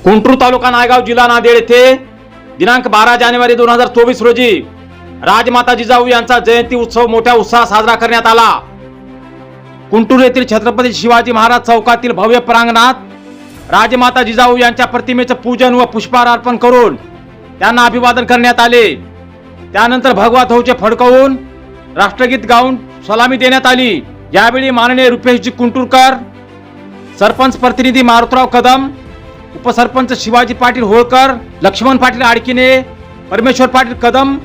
कुंटूर तालुका नायगाव जिल्हा नांदेड येथे दिनांक 12 जानेवारी 2024 रोजी राजमाता जिजाऊ यांचा जयंती उत्सव मोठ्या उत्साहात साजरा करण्यात आला। कुंटूर येथील छत्रपती शिवाजी महाराज चौकातील भव्य प्रांगणात राजमाता जिजाऊ यांच्या प्रतिमेचे पूजन व पुष्पहार अर्पण करून त्यांना अभिवादन करण्यात आले। त्यानंतर भगवा ध्वज फडकवून राष्ट्रगीत गाऊन सलामी देण्यात आली। यावेळी माननीय रुपेशजी कुंटूरकर, सरपंच प्रतिनिधी मारुतराव कदम, उपसरपंच शिवाजी पाटील होळकर, लक्ष्मण पाटील आडकिने, परमेश्वर पाटील कदम,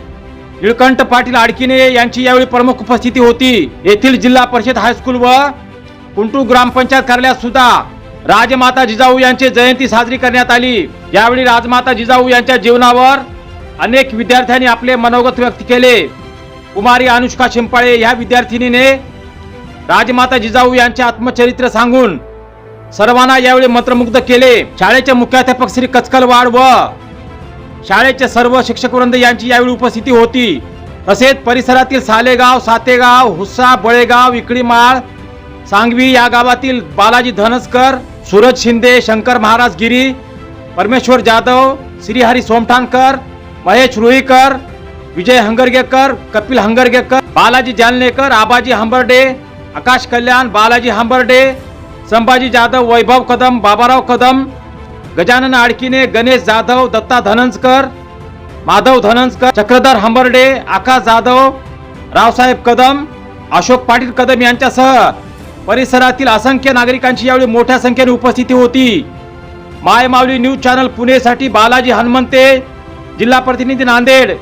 निळकंठ पाटील आडकिने यांची यावेळी प्रमुख उपस्थिती होती। येथील जिल्हा परिषद हायस्कूल व कुंटूर ग्रामपंचायत कार्यालयात सुद्धा राजमाता जिजाऊ यांची जयंती साजरी करण्यात आली। यावेळी राजमाता जिजाऊ यांच्या जीवनावर अनेक विद्यार्थ्यांनी आपले मनोगत व्यक्त केले। कुमारी अनुष्का शिंपाळे या विद्यार्थिनीने राजमाता जिजाऊ यांचे आत्मचरित्र सांगून सर्वांना यावेळी मंत्रमुग्ध केले। शाळेचे मुख्याध्यापक श्री कचकलवाड व शाळेचे सर्व शिक्षकवृंद यांची यावेळी उपस्थिती होती। तसेच परिसरातील सालेगाव, सातेगाव, हुस्सा, बळेगाव, इकडीमाळ, सांगवी या गावातील बालाजी धनसकर, सूरज शिंदे, शंकर महाराज गिरी, परमेश्वर जाधव, श्रीहरी सोमठाणकर, महेश रुईकर, विजय हंगरगेकर, कपिल हंगरगेकर, बालाजी जालनेकर, आबाजी हंबर्डे, आकाश कल्याण, बालाजी हंबर्डे, संभाजी जाधव, वैभव कदम, बाबाराव कदम, गजानन आडकिने, गणेश जाधव, दत्ता धनंजकर, माधव धनंजकर, चक्रधर हंबर्डे, आकाश जाधव, रावसाहेब कदम, अशोक पाटील कदम यांच्यासह परिसरातील असंख्य नागरिकांची यावेळी मोठ्या संख्येने उपस्थिती होती। माय माऊली न्यूज चॅनल पुणे साठी बालाजी हनुमंते, जिल्हा प्रतिनिधी नांदेड।